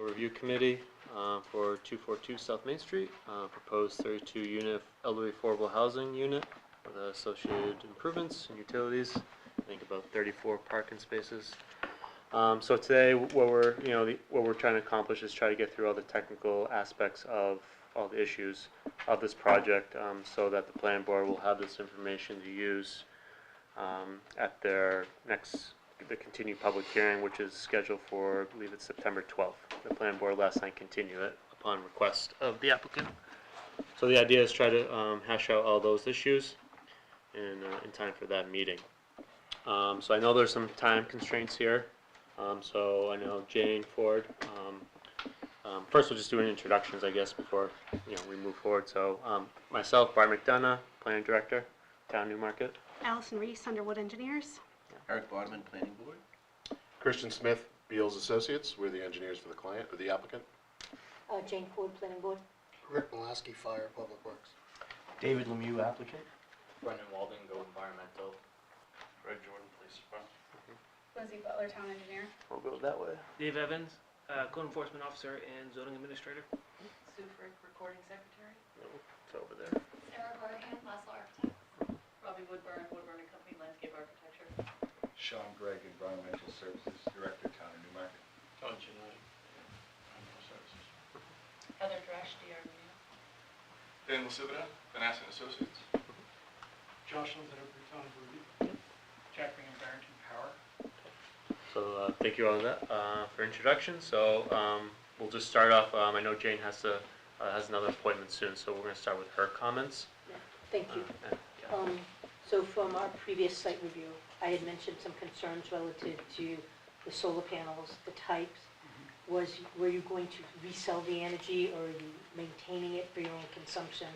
Review Committee for 242 South Main Street, proposed 32-unit elderly affordable housing unit with associated improvements and utilities. I think about 34 parking spaces. So today, what we're trying to accomplish is try to get through all the technical aspects of all the issues of this project, so that the planning board will have this information to use at the continued public hearing, which is scheduled for, I believe it's September 12th. The planning board last night continued it upon request of the applicant. So the idea is try to hash out all those issues in time for that meeting. So I know there's some time constraints here. So I know Jane Ford. First, we'll just do an introductions, I guess, before we move forward. So myself, Bart McDonough, planning director, Town Newmarket. Allison Reese, Underwood Engineers. Eric Bodeman, Planning Board. Christian Smith, Beals Associates. We're the engineers for the client, or the applicant. Jane Ford, Planning Board. Rick Molaski, Fire, Public Works. David Lemieux, applicant. Brendan Walden, Go Environmental. Fred Jordan, Police Department. Lizzie Butler, Town Engineer. We'll go that way. Dave Evans, Code Enforcement Officer and Zoning Administrator. Sue Frick, Recording Secretary. It's over there. Sarah Carnahan, Laszlo Architect. Robbie Woodburn, Woodburn and Company, Landscape Architecture. Sean Gregg, Environmental Services Director, Town of Newmarket. John Chinoy, Environmental Services. Heather Dresch, DRV. Dan Lasivita, Vanassin Associates. Josh Lindsay, Town of Review. Jack Bingham, Barrington Power. So thank you all for introduction. So we'll just start off. I know Jane has another appointment soon, so we're going to start with her comments. Yeah, thank you. So from our previous site review, I had mentioned some concerns relative to the solar panels, the types. Were you going to resell the energy, or are you maintaining it for your own consumption?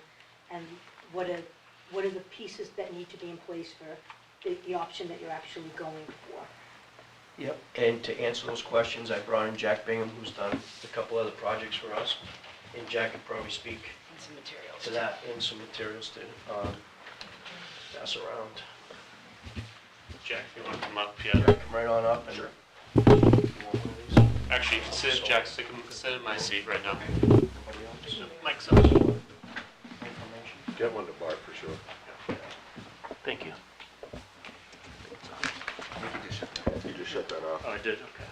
And what are the pieces that need to be in place for the option that you're actually going for? Yep, and to answer those questions, I brought in Jack Bingham, who's done a couple other projects for us. And Jack could probably speak And some materials. to that and some materials to pass around. Jack, if you want to come up, Jack, come right on up. And Sure. You want one of these? Actually, you can sit. Jack, sit in my seat right now. Anybody else? Mike's up. Information? Get one to Bart for sure. Thank you. You just shut that off. Oh, I did. Okay.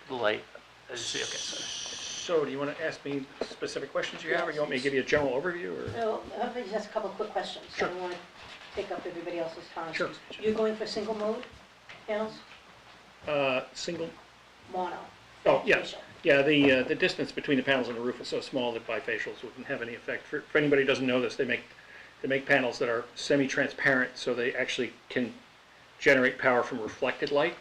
The light. As you see. Okay. Sorry. So, do you want to ask me specific questions you have, or you want me to give you a general overview? Or? No, I'll just ask a couple of quick questions. Sure. I don't want to take up everybody else's time. Sure. You're going for single mode panels? Single. Mono? Oh, yeah. Facial? Yeah, the distance between the panels and the roof is so small that bifacials wouldn't have any effect. For anybody who doesn't know this, they make panels that are semi-transparent, so they actually can generate power from reflected light.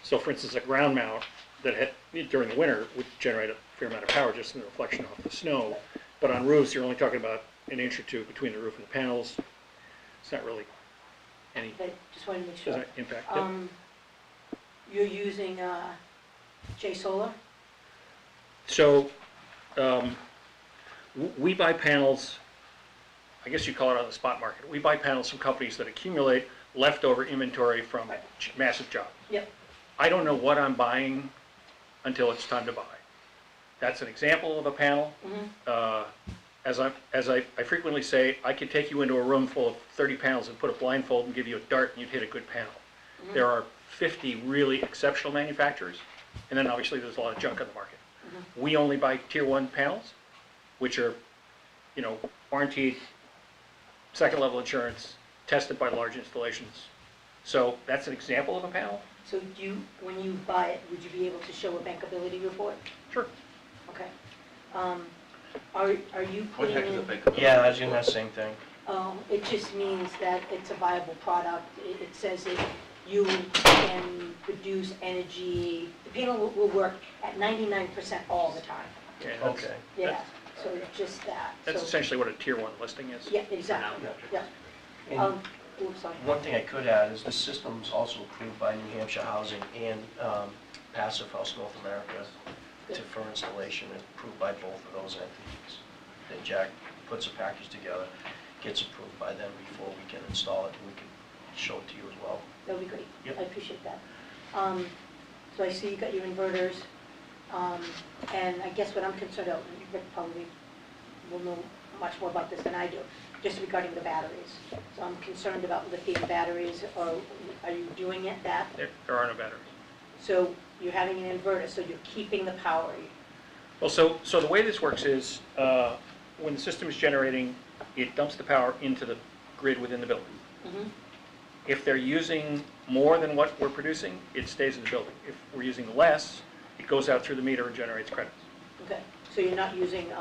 So, for instance, a ground mount that during the winter would generate a fair amount of power just from the reflection off the snow. But on roofs, you're only talking about an inch or two between the roof and the panels. It's not really any Okay, just wanted to make sure. impact. You're using J Solar? So we buy panels, I guess you call it on the spot market. We buy panels from companies that accumulate leftover inventory from massive jobs. Yep. I don't know what I'm buying until it's time to buy. That's an example of a panel. As I frequently say, I could take you into a room full of 30 panels and put a blindfold and give you a dart and you'd hit a good panel. There are 50 really exceptional manufacturers, and then obviously there's a lot of junk on the market. We only buy tier 1 panels, which are, warranted, second level insurance, tested by large installations. So that's an example of a panel. So when you buy it, would you be able to show a bankability report? Sure. Okay. Are you What putting the heck is a in? big? Yeah, I was doing that same thing. It just means that it's a viable product. It says that you can produce energy. The panel will work at 99% all the time. Yeah, that's, Okay. Yeah. So it's just that. that's So- essentially what a tier 1 listing is. Yeah, exactly. Yeah. And Oops, sorry. one thing I could add is the system's also approved by New Hampshire Housing and Passive House North America for installation, and approved by both of those entities. Then Jack puts a package together, gets approved by them before we can install it, and we can show it to you as well. That would be great. Yep. I appreciate that. So I see you got your inverters. And I guess what I'm concerned about, and Rick probably will know much more about this than I do, just regarding the batteries. So I'm concerned about lithium batteries, or are you doing it that? There are no batteries. So you're having an inverter, so you're keeping the power. Well, so the way this works is, when the system is generating, it dumps the power into the grid within the building. Mhm. If they're using more than what we're producing, it stays in the building. If we're using less, it goes out through the meter and generates credits. Okay, so you're not using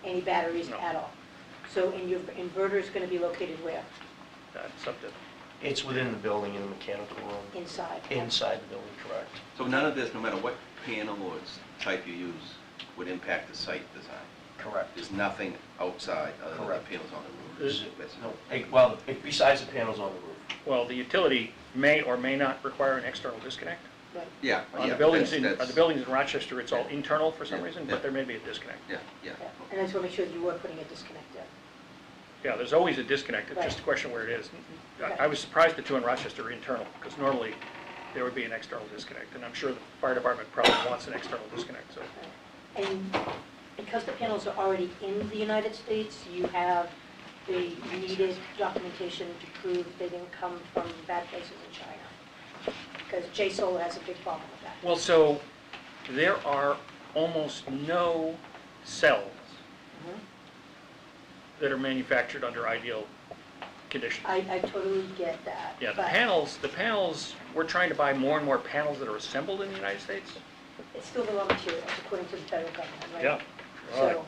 any batteries No. at all? So, and your inverter is going to be located where? That's up to, It's within the building in the mechanical room, Inside? inside the building, correct. So none of this, no matter what panel or type you use, would impact the site design? Correct. There's nothing outside other than the Correct. panels on the roof? There's- That's- No, well, besides the panels on the roof. well, the utility may or may not require an external disconnect. Right. Yeah, On yeah. the buildings that's- on the buildings in Rochester, it's all internal for some Yeah, reason, yeah. but there may be a disconnect. Yeah, yeah. Okay. And I just want to make sure that you were putting a disconnect there. Yeah, there's always a disconnect, it's Right. just a question where it is. Okay. I was surprised the two in Rochester are internal, because normally there would be an external disconnect, and I'm sure the fire department probably wants an external disconnect, so. And because the panels are already in the United States, you have the needed documentation to prove they didn't come from bad places in China? Because J-Solar has a big problem with that. Well, so there are almost no cells Mhm. that are manufactured under ideal conditions. I totally get that. Yeah, the but panels, we're trying to buy more and more panels that are assembled in the United States. It's still the raw materials according to the federal government, right? Yeah. So,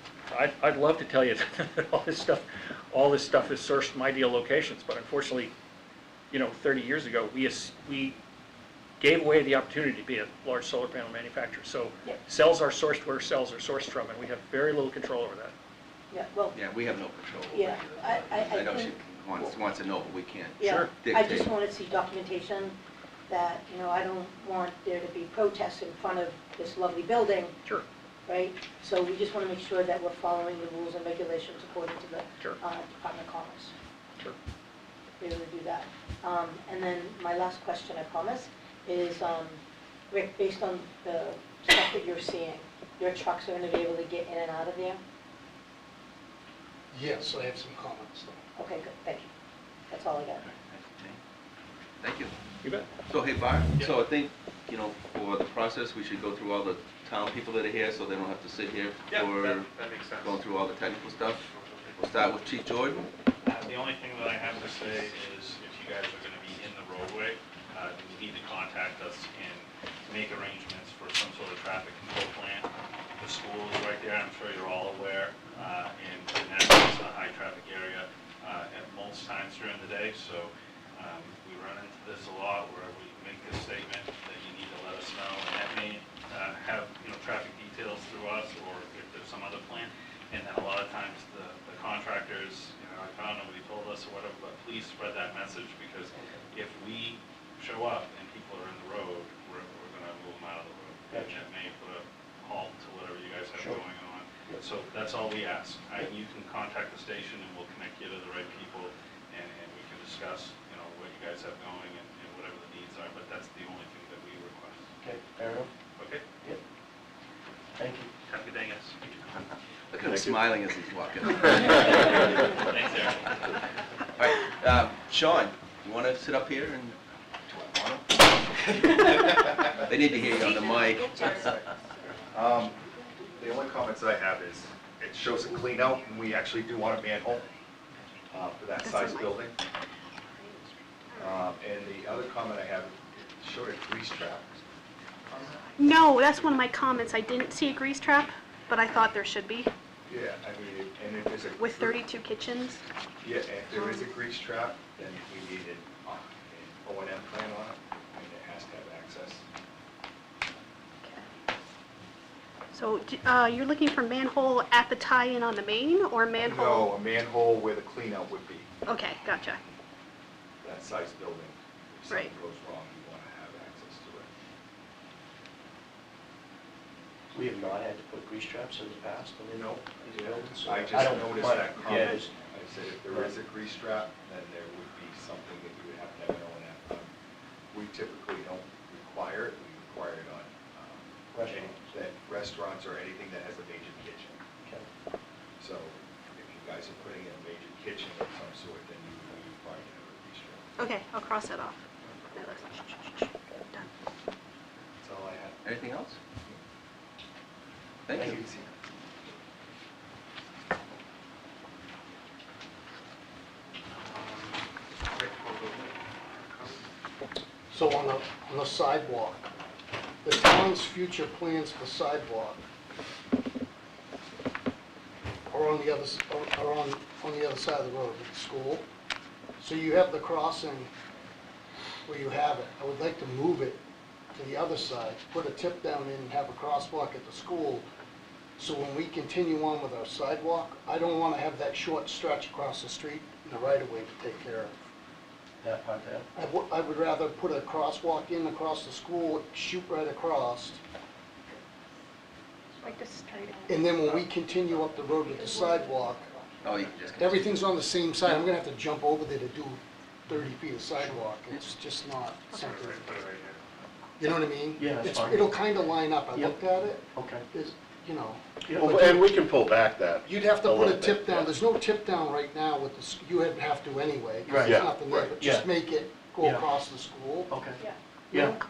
I'd love to tell you that all this stuff is sourced from ideal locations, but unfortunately, 30 years ago, we gave away the opportunity to be a large solar panel manufacturer. So Yeah. cells are sourced where cells are sourced from, and we have very little control over that. yeah, well, Yeah, we have no control over yeah, it. I know she think, wants to know, but we can't. yeah, Sure. I Dictate. just want to see documentation that, I don't want there to be protests in front of this lovely building, Sure. right? So we just want to make sure that we're following the rules and regulations according to the Sure. Department of Commerce. Sure. Be able to do that. And then my last question, I promise, is, Rick, based on the stuff that you're seeing, your trucks are going to be able to get in and out of there? Yes, I have some comments though. Okay, good, thank you. That's all I got. Thank you. You bet. So, hey, Bart, so I think, for the process, we should go through all the town people that are here, so they don't have to sit here for that makes sense. going through all the technical stuff. We'll start with Chief Jordan. The only thing that I have to say is if you guys are going to be in the roadway, you need to contact us and make arrangements for some sort of traffic control plan. The school is right there, I'm sure you're all aware, and that is a high traffic area at most times during the day, so we run into this a lot where we make this statement that you need to let us know, and that may have, traffic details through us, or if there's some other plan. And then a lot of times the contractors, I don't know what he told us or whatever, but please spread that message, because if we show up and people are in the road, we're gonna move them out of the road. And that may put a halt to whatever you guys have Sure. going on. So that's all we ask. You can contact the station and we'll connect you to the right people, and we can discuss, what you guys have going and whatever the needs are, but that's the only thing that we request. Okay, fair enough. Okay? Thank you. Have a good day, guys. Look at him smiling as he's walking. Thanks, Eric. All right, Sean, you want to sit up here and? They need to hear you on the mic. The only comments that I have is, it shows a clean out, and we actually do want a manhole for that size building. And the other comment I have, it showed a grease trap. No, that's one of my comments. I didn't see a grease trap, but I thought there should be, Yeah, I mean, and if there's a... with 32 kitchens. Yeah, and if there is a grease trap, then we need an O&M plan on it, and it has to have access. So you're looking for manhole at the tie-in on the main, or No, manhole? a manhole where the clean out would be, Okay, gotcha. that size building. If something Right. goes wrong, you want to have access to it. We have not had to put grease traps in the past on any No. these buildings. so I don't just noticed mind. that Yeah, comment. it is. I said if there is a grease trap, then there would be something that you would have to have an O&M. We typically don't require it, we require it on question. that restaurants or anything that has a major kitchen. Okay. So if you guys are putting in a major kitchen of some sort, then you would probably have a bistro. Okay, I'll cross that off. Done. That's all I have. Anything else? Thank you. So on the sidewalk, the town's future plans for sidewalk are on the other, are on the other side of the road at the school. So you have the crossing where you have it. I would like to move it to the other side, put a tip down in and have a crosswalk at the school. So when we continue on with our sidewalk, I don't want to have that short stretch across the street in the right of way to take care of. That part there. I would rather put a crosswalk in across the school, shoot right across, Like this straight. and then when we continue up the road with the sidewalk, Oh, you can just. everything's on the same side. I'm gonna have to jump over there to do 30 feet of sidewalk. It's just not something, you know what I mean? Yeah, that's fine. It'll kind of line up. I Yep. looked at it, Okay. is, you know. Well, and we can pull back that. You'd have to a put a little tip bit, down. yeah. There's no tip down right now with the, you would have to anyway. 'cause Right. There's Yeah, nothing there, right. but just Yeah. make it go Yeah. across the school. Okay. Yeah. you know? Yeah.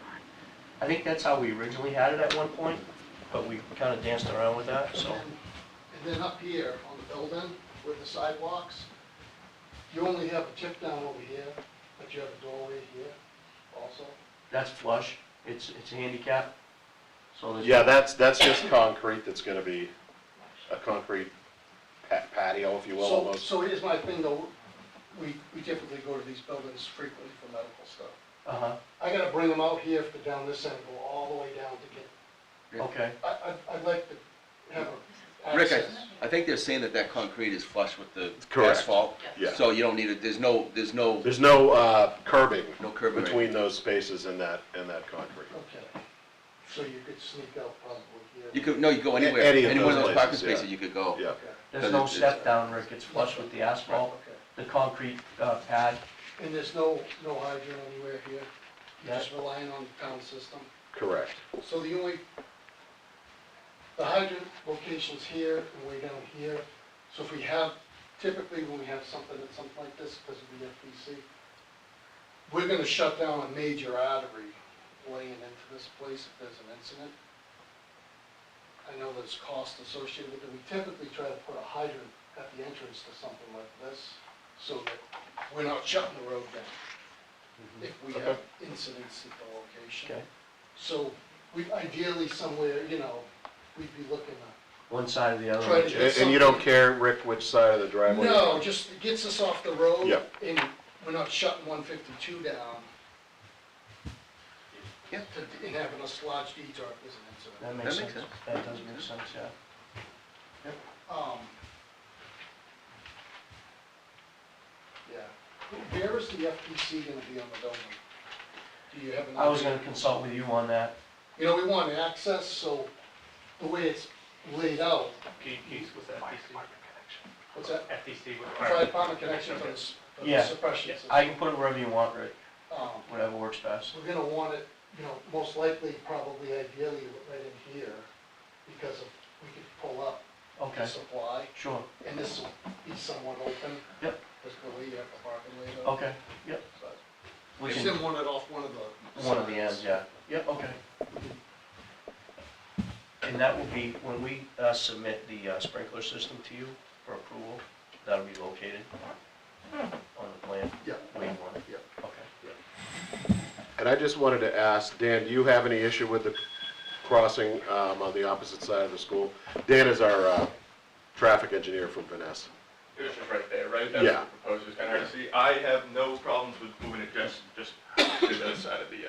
I think that's how we originally had it at one point, but we kind of danced around with that, so. And then up here on the building with the sidewalks, you only have a tip down over here, but you have a doorway here also. That's flush. It's handicap. So there's. Yeah, that's just concrete, that's gonna be a concrete patio, if you will, So, almost. so here's my thing though, we typically go to these buildings frequently for medical stuff. Uh-huh. I gotta bring them out here for down this end, go all the way down to get, Yeah. Okay. I'd like to have a Rick, access. I think they're saying that concrete is flush with the Correct. asphalt. Yeah. So you don't need it, there's no There's no curbing no curbing. between those spaces and that concrete. Okay, so you could sneak out probably here. You could, no, you go anywhere, Any of any one of those those parking places, yeah. spaces you could go. Yeah. Okay, There's no Because step down, Rick. It's flush with the asphalt, okay. the concrete pad. And there's no hydrant anywhere here? You're Yeah. just relying on the town system? Correct. So the hydrant location's here and way down here. So if we have, typically when we have something like this, because of the FPC, we're gonna shut down a major artery laying into this place if there's an incident. I know there's cost associated with it. We typically try to put a hydrant at the entrance to something like this, so that we're not shutting the road down if we have incidents at the location. Okay. So we ideally somewhere, you know, we'd be looking at. One side or the other. Try to get And you don't care, Rick, which side of the driveway? No, just it gets us off the road. Yep. And we're not shutting 152 down. Yep. And having a lodge detour if there's an incident. That makes That makes sense. sense. That does make sense, yeah. Yeah. Where is the FPC gonna be on the building? Do you have an? I was idea? gonna consult with you on that. You know, we want access, so the way it's laid out, Keys with FTC. what's that? FTC with Fire department connection for the Yeah. suppression system. I can put it wherever you want, Rick, Um, whatever works best. We're gonna want it, you know, most likely, probably ideally right in here, because of, we could pull up Okay, the supply, sure. and this will be somewhat open. Yep. Just the way you have the parking laid out. Okay, yep. But We Just can, didn't want it off one of the. one of the sides. ends, yeah. Yep, okay. And that will be, when we submit the sprinkler system to you for approval, that'll be located on the plan? Yeah. Where you want it? Yeah. Okay. And I just wanted to ask, Dan, do you have any issue with the crossing on the opposite side of the school? Dan is our traffic engineer from Vanessa. It was just right there, right? That's Yeah. what the proposed is kind of hard to see. I have no problems with moving it just to the other side of the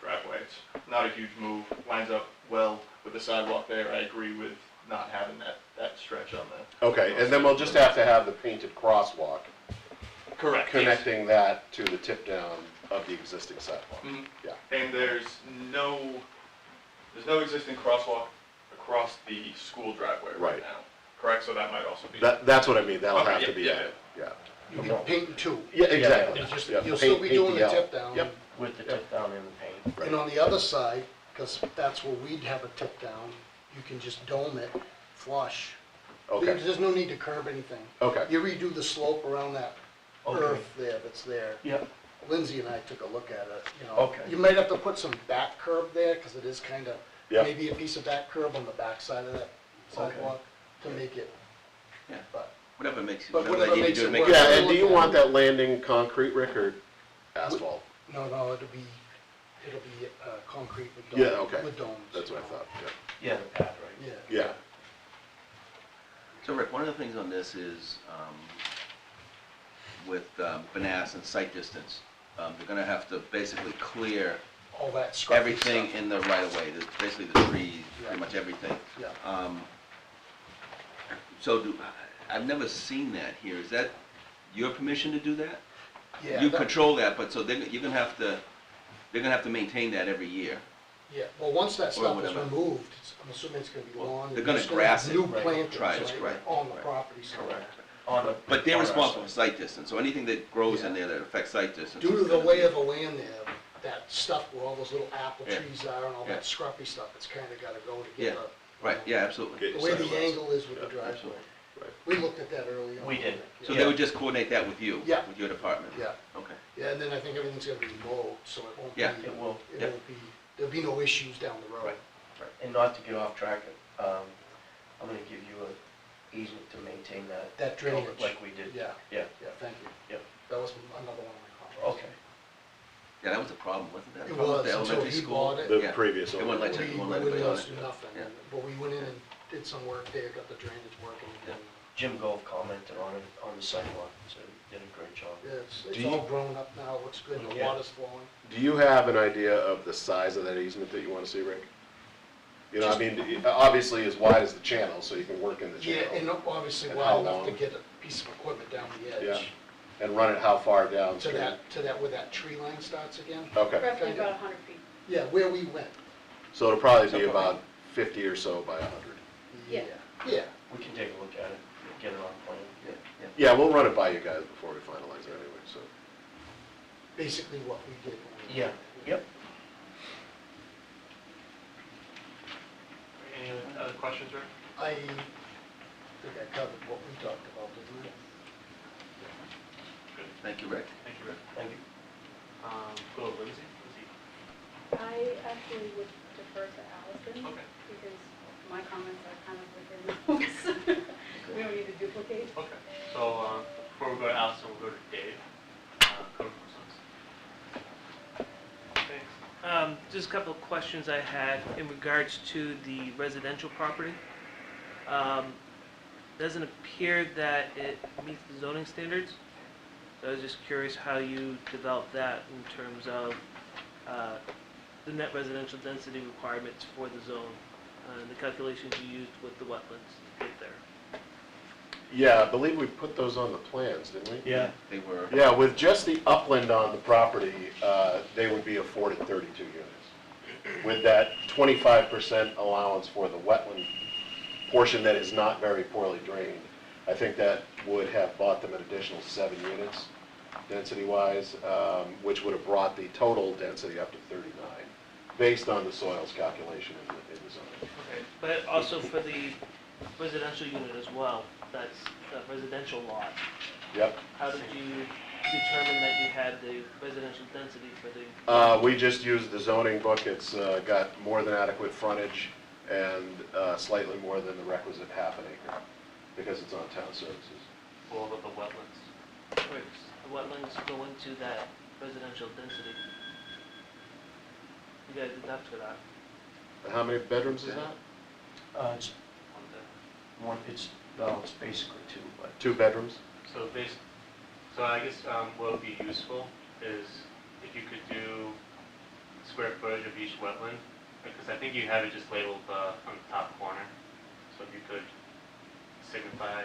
driveway. It's not a huge move, lines up well with the sidewalk there. I agree with not having that stretch on the. Okay, and then we'll just have to have the painted crosswalk Correct. connecting that to the tip down of the existing sidewalk. Mhm. Yeah. And there's no existing crosswalk across the school driveway right Right. now. Correct, so that might also be. That's what I mean, that'll Okay, have to yeah, be yeah, added, yeah. You can paint in two. Yeah, exactly. It's just, Yeah, you'll still paint be doing the L. tip down. Yep. With the tip down and the paint. Right. And on the other side, because because that's where we'd have a tip down. You can just dome it flush. Okay, There's no need to curb anything. okay. You redo the slope around that Okay. earth there that's there. Yep. Lindsay and I took a look at it, you know. Okay. You might have to put some back curb there, because it is kind of, Yeah. maybe a piece of back curb on the back side of that sidewalk to make it, Yeah. but. Whatever makes, But whatever whatever they need to makes do to it make work. it. Yeah, and do you want that landing concrete, Rick, or asphalt? No, it'll be concrete with domes. Yeah, okay. With domes. That's what I thought, Yeah, the pad, right? Yeah. yeah. So Rick, one of the things on this is, with Benas and site distance, they're gonna have to basically clear All that scruffy everything stuff. in the right of way, there's basically the trees, Yeah. pretty much everything. Yeah. So I've never seen that here, is that your permission to do that? Yeah, You that- control that, but so they're gonna have to maintain that every year. Yeah, well, once that stuff is whatever. removed, I'm assuming it's gonna be lawn. they're gonna There's grass be it, New right, plantings, try it, right, right, on the right. property somewhere. On the. But they're on our responsible for side. site distance, so anything that grows in Yeah. there that affects site distance. Due to is the gonna lay be- of the land there, that stuff where all those little apple Yeah. trees are and all Yeah. that scruffy stuff, it's kinda gotta go to Yeah. get Right, yeah, absolutely. Okay. the way the Sidewalks. angle is with the Yeah, driveway. absolutely. Right. We looked at that early on. We did. So Yeah. they would just coordinate that with you? Yeah. With your department? Yeah, Okay. yeah, and then I think everything's gonna be mowed, so it won't be. Yeah. It will. It Yeah. won't be, there'll be no issues down the road. Right. And not to get off track, I'm gonna give you an easement to maintain that. That drainage. Like we did. Yeah, Yeah, yeah, thank you. Yep. That was another one of my comments. okay. Yeah, that was a problem, wasn't that? a It problem with was the until elementary he school? bought it. The Yeah. previous They owner. wouldn't let We you, wouldn't wouldn't let let anybody us on do it. nothing, Yeah. but we went in and did some work there, got the drainage working. Yeah. Jim Gove commented on it, on the sidewalk, so he did a great job. Yeah, it's Do you- all grown up now, looks good, the Yeah. water's flowing. Do you have an idea of the size of that easement that you want to see, Rick? You know, I mean, obviously as wide as the channel, so you can work in the Yeah, channel. and obviously And wide how enough to long? get a piece of equipment down the Yeah. edge. And run it how far To downstream? that, where that tree line starts again. Okay, Roughly Kinda. about 100 feet. Yeah, where we went. so it'll probably be about 50 or so by 100. Yeah. Yeah, We can take a look at it, get it on plan. Yeah, yeah. Yeah, we'll run it by you guys before we finalize it anyway, so. basically what we did. when we- Yeah, yep. Any other questions, Rick? I think I covered what we talked about, didn't I? Good. Thank you, Rick. Thank you, Rick. Thank you. Go to Lindsay. Lindsay. I actually would defer to Allison Okay. because my comments are kind of within the notes. We don't need to duplicate. Okay. So before we go to Allison, we'll go to Dave. Code enforcement. Thanks. Just a couple of questions I had in regards to the residential property. Doesn't appear that it meets the zoning standards. So I was just curious how you developed that in terms of the net residential density requirements for the zone, and the calculations you used with the wetlands to get there. Yeah, I believe we put those on the plans, didn't we? Yeah. They were, Yeah, with just the upland on the property, they would be afforded 32 units. With that 25% allowance for the wetland portion that is not very poorly drained, I think that would have bought them an additional 7 units, density-wise, which would have brought the total density up to 39, based on the soils calculation in the zone. Okay. But also for the residential unit as well, that's the residential lot. Yep. How did you determine that you had the residential density for the? We just used the zoning book. It's got more than adequate frontage and slightly more than the requisite half an acre, because it's on town services. What about the wetlands? Right, the wetlands go into that residential density. You gotta deduct for that. How many bedrooms is that? It's On the- one, it's basically two, but. 2 bedrooms? So I guess what would be useful is if you could do square footage of each wetland, because I think you have it just labeled on the top corner. So if you could signify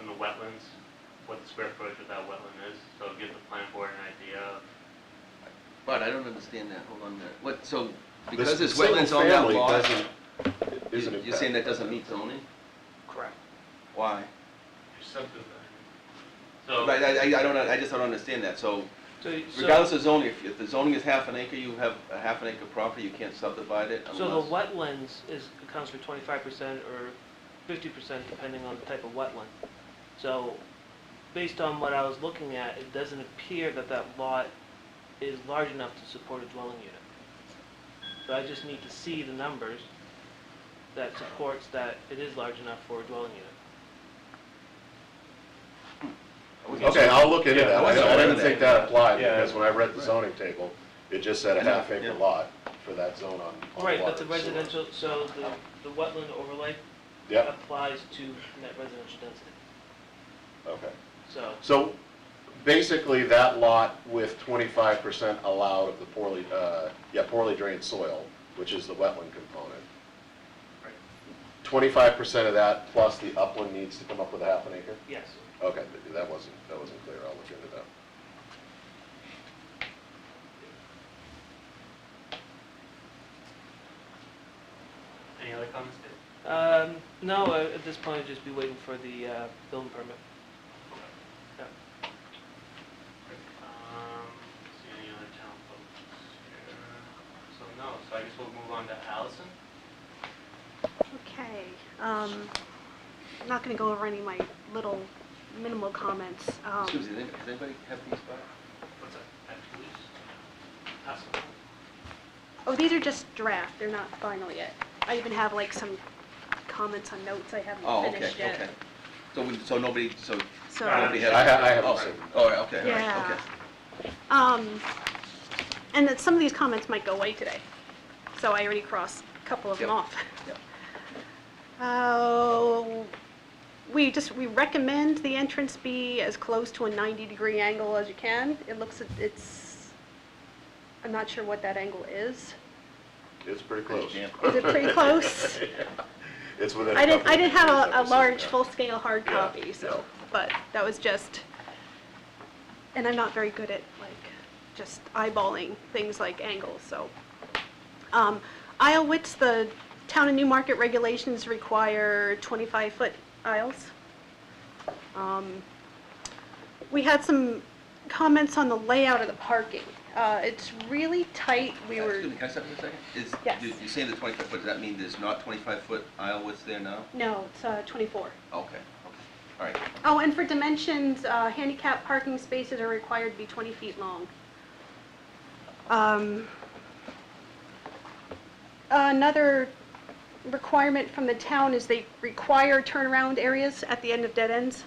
in the wetlands what the square footage of that wetland is, so it'll give the planning board an idea of. but I don't understand that, hold on a minute. What, so, The because there's single wetlands on that family lot, isn't you're saying that doesn't meet zoning? Correct. Why? Subdivision. So. Right, I just don't understand that, so Regardless of zoning, if the zoning is half an acre, you have a half an acre property, you can't subdivide it So unless. the wetlands accounts for 25% or 50% depending on the type of wetland. So, based on what I was looking at, it doesn't appear that that lot is large enough to support a dwelling unit. So I just need to see the numbers that supports that it is large enough for a dwelling unit. Okay, I'll look into that. I didn't think that applied, Yeah. because when I read the zoning table, it just said a half acre Yeah. lot for that zone on Right, water but the and sewer. residential, so the wetland overlay Yep, applies to net residential density. okay. So, So basically, that lot with 25% allowed of the poorly drained soil, which is the wetland component. 25% of that plus the upland needs to come up with a half an acre? yes. Okay, that wasn't clear, I'll look into that. Any other comments, Dave? No, at this point, I'd just be waiting for the building permit. Yeah. See any other town folks here? So no, so I guess we'll move on to Allison. Okay, I'm not gonna go over any of my little minimal comments. Excuse me, does anybody have these back? What's that? At police? Pass them. Oh, these are just draft, they're not final yet. I even have like some comments on notes I haven't Oh, okay, finished yet. okay. So nobody, So, nobody has. I haven't Oh, seen. all right, okay, all right, Yeah. okay. And that some of these comments might go away today. So I already crossed a couple of them Yep. off. Yep. We recommend the entrance be as close to a 90-degree angle as you can. I'm not sure what that angle is. It's pretty close. Yeah. Is it pretty close? It's within a I didn't couple of have degrees of a the large, city, full-scale hard Yeah, copy, so, yeah. but that was just, and I'm not very good at, like, just eyeballing things like angles, so. Aisle widths, the town of Newmarket regulations require 25-foot aisles. We had some comments on the layout of the parking. It's really tight, Excuse me, can I stop you a second? Yes. You're saying the 25 foot, does that mean there's not 25-foot aisle widths there now? No, it's 24. Okay, all right. Oh, and for dimensions, handicap parking spaces are required to be 20 feet long. Another requirement from the town is they require turnaround areas at the end of dead ends.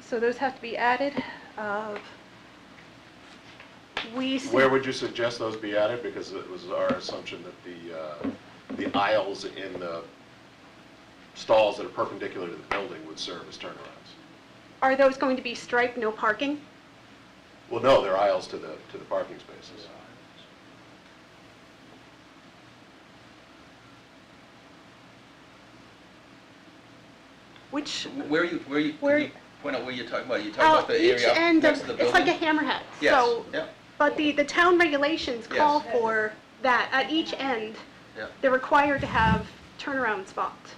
So those have to be added. Where would you suggest those be added? Because it was our assumption that the aisles in the stalls that are perpendicular to the building would serve as turnarounds. Are those going to be striped, no parking? Well, no, they're aisles to the parking spaces. Which, Where are you, can you point out where you're talking about? You're talking about the each area end next of, to the it's building? like a hammerhead. Yes, So, yeah, but the town regulations call Yes. for that at each end. yeah. They're required to have turnaround spots.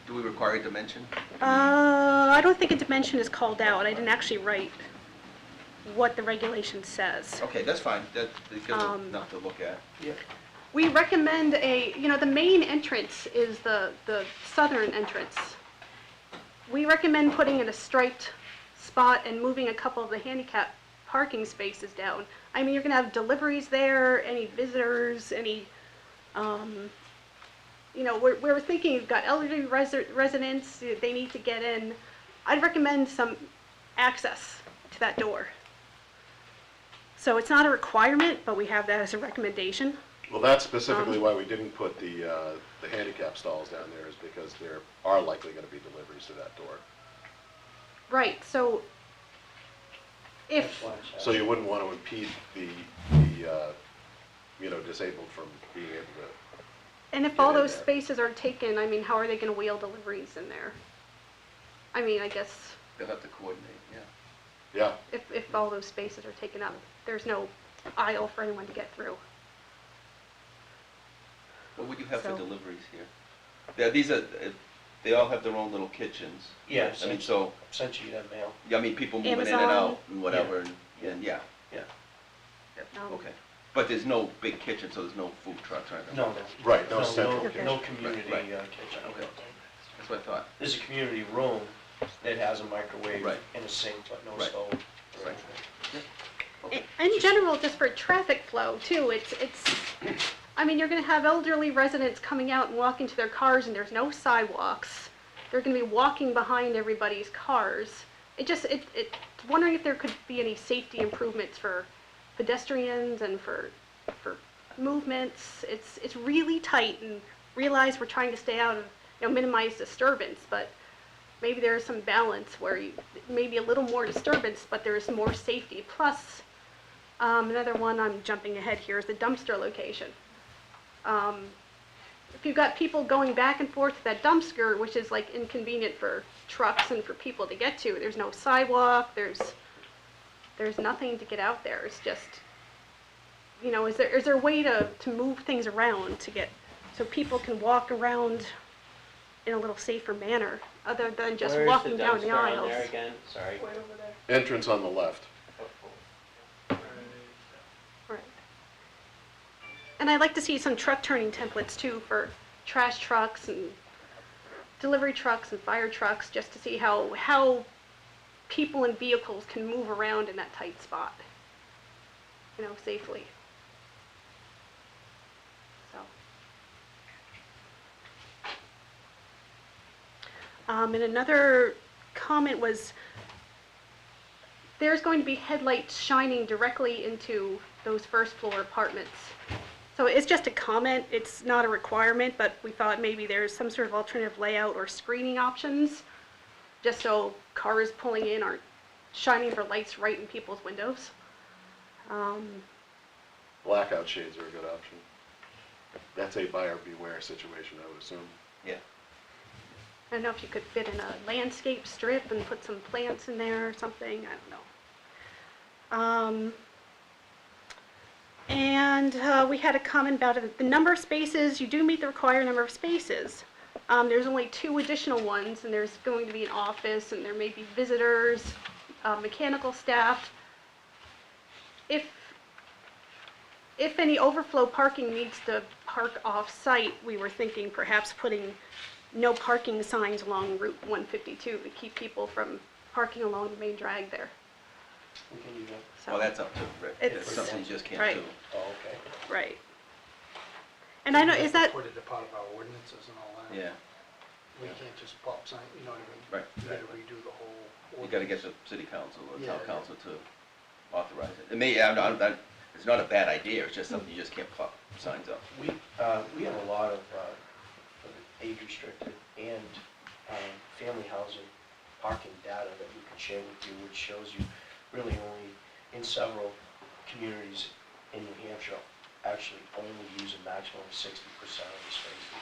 Do we require a dimension? I don't think a dimension is called out. I didn't actually write what the regulation says. Okay, that's fine, that gives Um, enough to look at. We recommend the main entrance is the southern entrance. We recommend putting in a striped spot and moving a couple of the handicap parking spaces down. I mean, you're gonna have deliveries there, any visitors, any, we're thinking you've got elderly residents, they need to get in. I'd recommend some access to that door. So it's not a requirement, but we have that as a recommendation. Well, that's specifically why we didn't put the handicap stalls down there, is because there are likely going to be deliveries to that door. Right, so if, So you wouldn't want to impede the disabled from being able to. and if all Get in those there. spaces are taken, I mean, how are they gonna wheel deliveries in there? I mean, I guess They'll have to coordinate, yeah. Yeah, if all those spaces are taken up, there's no aisle for anyone to get through. What would you have for So- deliveries here? These are, they all have their own little kitchens. Yeah, I mean, so, essentially you have mail. yeah, I mean, people moving in and Amazon. out and whatever, and And, yeah, yeah. Um, Okay. But there's no big kitchen, so there's no food trucks or anything? No, no. Right, no central No kitchen. community Right. kitchen. Okay. That's what I thought. There's a community room that has a microwave Right. and a sink, but no Right. stove. or Right. anything. In general, just for traffic flow too, I mean, you're gonna have elderly residents coming out and walking to their cars and there's no sidewalks. They're gonna be walking behind everybody's cars. It's wondering if there could be any safety improvements for pedestrians and for movements. It's really tight, and realize we're trying to stay out of, minimize disturbance, but maybe there's some balance where maybe a little more disturbance, but there's more safety. Plus, another one, I'm jumping ahead here, is the dumpster location. If you've got people going back and forth to that dumpster, which is like inconvenient for trucks and for people to get to, there's no sidewalk, there's nothing to get out there. It's just, is there a way to move things around so people can walk around in a little safer manner, other than just walking down the aisles? Where's the dumpster on there again? Sorry. Right over there. Entrance on the left. Right. And I'd like to see some truck turning templates too for trash trucks and delivery trucks and fire trucks, just to see how people and vehicles can move around in that tight spot, safely. So. And another comment was, there's going to be headlights shining directly into those first floor apartments. So it's just a comment, it's not a requirement, but we thought maybe there's some sort of alternative layout or screening options, just so cars pulling in aren't shining their lights right in people's windows. Blackout shades are a good option. That's a buyer beware situation, I would assume. Yeah. I don't know if you could fit in a landscape strip and put some plants in there or something, I don't know. And we had a comment about it. The number of spaces, you do meet the required number of spaces. There's only 2 additional ones, and there's going to be an office, and there may be visitors, mechanical staff. If any overflow parking needs to park off-site, we were thinking perhaps putting no parking signs along Route 152 to keep people from parking along the main drag there. We can do that. So, Well, that's up to Rick. It's- It's something you just can't right. do. Oh, okay. right. And I know, is that, Put it a part of our ordinances and all that. Yeah, We can't just pop sign, you know what I mean? right. We gotta redo the whole You gotta ordinance. get the city council or Yeah, town yeah. council to authorize it. It may, it's not a bad idea, it's just something you just can't pop signs up. We have a lot of age restricted and family housing parking data that we can share with you, which shows you really only in several communities in New Hampshire actually only use a maximum of 60% of the spaces.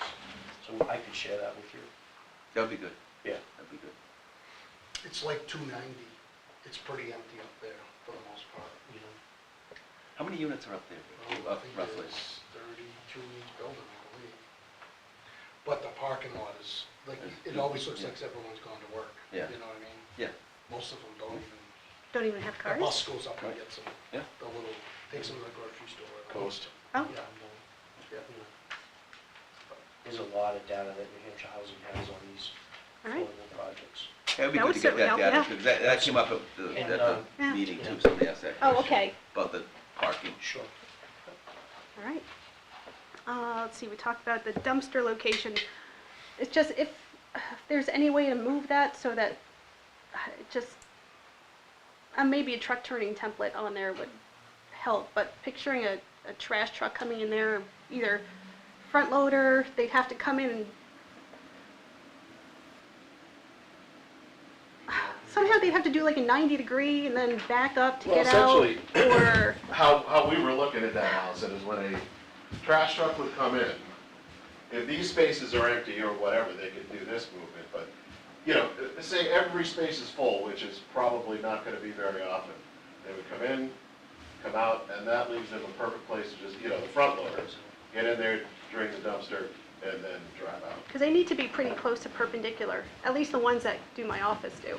So I could share that with you. That'd be good. Yeah. That'd be good. It's like 290. It's pretty empty up there for the most part, you know. How many units are up there, I think roughly? there's 32 in each building, I believe. But the parking lot is, like, it always looks like everyone's gone to work. Yeah. You know what I mean? Yeah. Most of them don't even, don't even have the cars? bus goes up and Right. gets them. Yeah. The little, takes them to the grocery store. Coast. Oh. Yeah, yeah. There's a lot of data that New Hampshire Housing has on these All right. affordable projects. Yeah, it'd be That good would to get certainly that help, data, yeah. because that came up at And, the Yeah. meeting yeah. too, somebody asked that Oh, question. okay. About the parking. Sure. All right. Let's see, we talked about the dumpster location. It's just if there's any way to move that so that it just, maybe a truck turning template on there would help, but picturing a trash truck coming in there, either front loader, they'd have to come in and somehow they'd have to do like a 90-degree and then back up to Well, get out, essentially, or, how we were looking at that, Allison, is when a trash truck would come in, if these spaces are empty or whatever, they could do this movement, but, say every space is full, which is probably not gonna be very often. They would come in, come out, and that leaves them a perfect place to just, the front loaders, get in there, drain the dumpster, and then drive out. because they need to be pretty close to perpendicular, at least the ones that do my office do,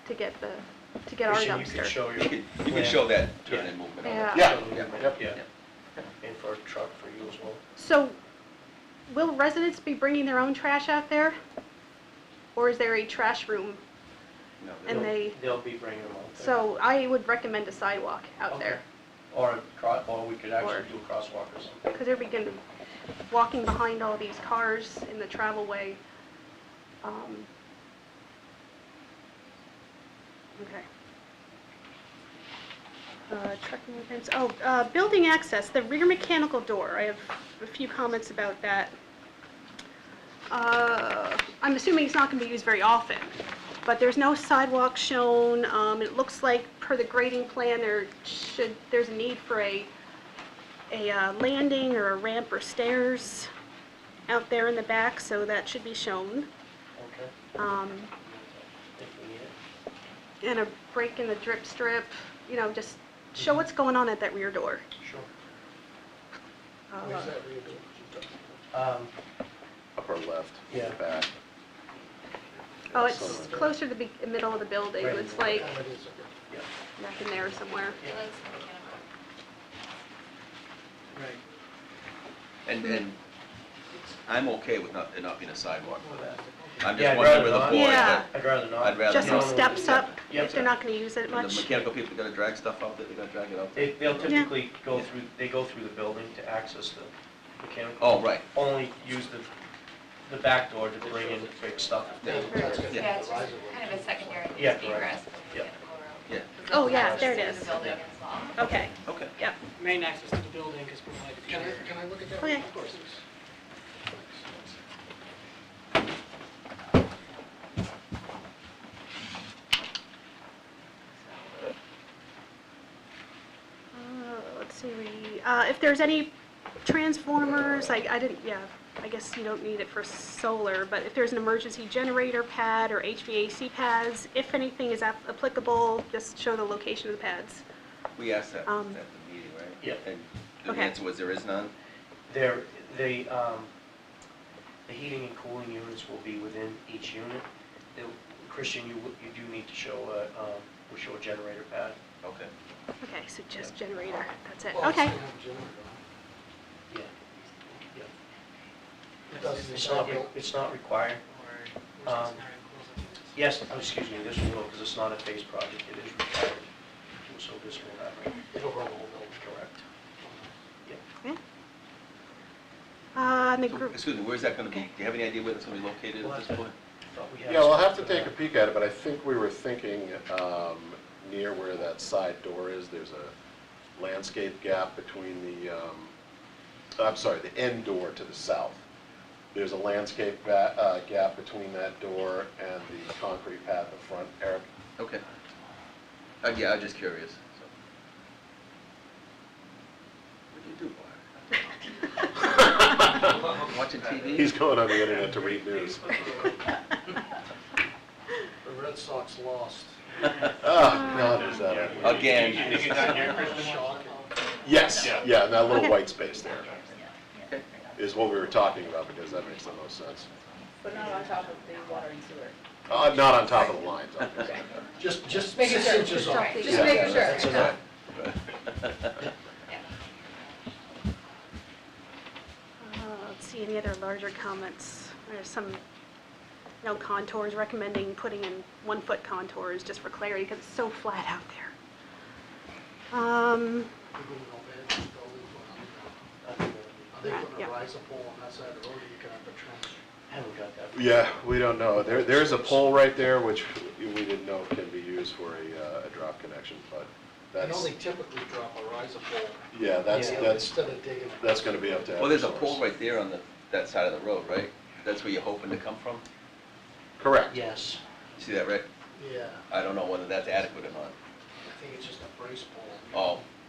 to get the to get our Christian, you dumpster. could show your You can plan. show that turn and movement. Yeah. Yeah, Show the movement, yep. Yeah, and for a truck for you as well. So, will residents be bringing their own trash out there? Or is there a trash room? No, And They'll be bringing them out there. So I would recommend a sidewalk out there. Or we could actually Or- do a crosswalk or something. Because they're beginning, walking behind all these cars in the travelway. Okay. Truck movements, building access, the rear mechanical door, I have a few comments about that. I'm assuming it's not going to be used very often, but there's no sidewalk shown. It looks like per the grading plan, there's a need for a landing or a ramp or stairs out there in the back, so that should be shown. Okay. If we need it. And a break in the drip strip, just show what's going on at that rear door. Sure. Where's that rear door? Upper left, Yeah. back. Oh, it's closer to the middle of the building. Right. It's like Oh, it is, okay. Yeah. back in there somewhere. So that's mechanical. Right. And I'm okay with it not being a sidewalk for that. I'm Yeah, just I'd wondering rather where the not. board, Yeah. I'd rather not. I'd rather Just some not. steps up, Yep. if they're not going to use it And the much. mechanical people gotta drag stuff out there, they gotta drag it out there. They'll typically go through, they go through the building to access the mechanical. Oh, right. Only use the back door to bring in big stuff. Yeah. That's gonna be Yeah, it's the just riser room. kind of a secondary Yeah, egress correct. for the Yeah. mechanical room. Yeah. Oh, yeah, It's there it in is. the building Yeah. as well. Okay, Okay. yep. Main access to the building is provided Can here. I look at that? Okay. Of course. Let's see, if there's any transformers, I didn't, yeah, I guess you don't need it for solar, but if there's an emergency generator pad or HVAC pads, if anything is applicable, just show the location of the pads. We asked that at Um, the meeting, right? Yeah. And the Okay. answer was there is none? The heating and cooling units will be within each unit. Christian, you do need to show we'll show a generator pad. Okay. Okay, so just generator, that's it, Well, it's okay. gonna have a generator on Yeah. Yeah. it. It doesn't, It's not required. Yes, excuse me, this will, because it's not a phase project, it is required. So this will have, it'll run the whole building. correct. And the So, group, excuse me, where's that gonna be? Do you have any idea where that's gonna be located at this point? Thought we had Yeah, we'll have to something take a peek at it, but I think we were thinking near where that side door is, there's a landscape gap between the end door to the south. There's a landscape gap between that door and the concrete pad in the front, Eric. Okay. Yeah, I'm just curious, so. What do you do, Bart? Watching TV? He's going on the internet to read news. The Red Sox lost. Oh, God, is that? Again. You think it's here, Kristen? Shocking. Yes, yeah, and that little Okay. white space there Okay. is what we were talking about, because that makes the most sense. But not on top of the water and sewer. Not on top of the lines, obviously. Just Making 6 sure. inches off. Just Yeah, making sure. That's enough. let's see, any other larger comments? There's some, contours, recommending putting in 1-foot contours just for clarity, because it's so flat out there. We're gonna go bad in this building, but I think are they putting Yeah. a riser pole on that side of the road, or you can have a trench? I haven't got that. Yeah, we don't know. There's a pole right there, which we didn't know can be used for a drop connection, but I know that's, they typically drop a riser pole. yeah, that's Instead of digging. gonna be up to Well, there's a Eversource. pole right there on that side of the road, right? That's where you're hoping to come from? Correct. Yes, See that, right? Yeah, I don't know whether that's adequate or not. I think it's just a brace pole.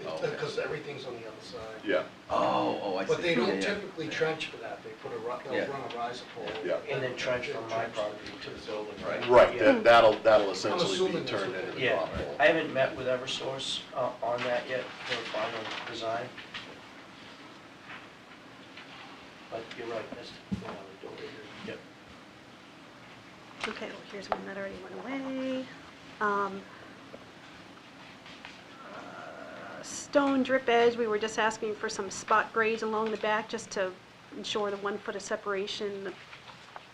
Oh, okay. Because everything's on the other side. Yeah, Oh, I see. But they Yeah, don't yeah. typically trench for that, they put Yeah. they'll run a riser pole. Yeah. and then trench from my property to the building, right? right, Yeah. that'll essentially assuming be that's turned what into the Yeah, drop pole. I haven't met with Eversource on that yet for a final design. But you're right, that's, yep. Okay, well, here's one that already went away. stone drip edge, we were just asking for some spot grades along the back just to ensure the 1 foot of separation